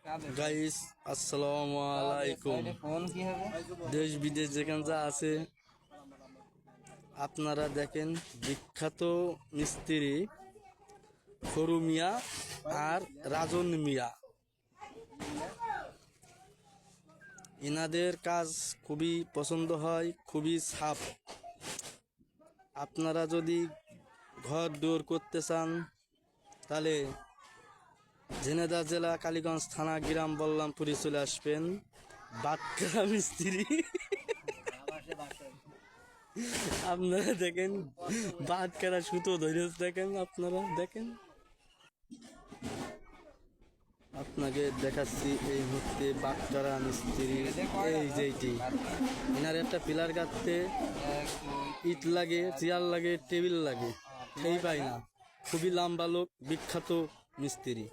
Guys আসসালামু আলাইকুম। দেশ বিদেশ যেখানে যা আছে আপনারা দেখেন, বিখ্যাত মিস্ত্রি খরু মিয়া আর রাজন মিয়া, এনাদের কাজ খুবই পছন্দ হয়, খুবই সাফ। আপনারা যদি ঘর দৌড় করতে চান তাহলে ঝিনাইদহ জেলা কালীগঞ্জ থানা গ্রাম বল্লামপুরে চলে আসবেন। বাটখারা মিস্ত্রি আপনারা দেখেন, বাটখারা সুতো ধরে দেখেন, আপনারা দেখেন। আপনাকে দেখাচ্ছি এই মুহূর্তে বাটখারা মিস্ত্রি। এই যেটি এনার একটা পিলার গাঁথতে ইট লাগে, চেয়ার লাগে, টেবিল লাগে, সেই পাই না। খুবই লম্বা লোক, বিখ্যাত মিস্ত্রি।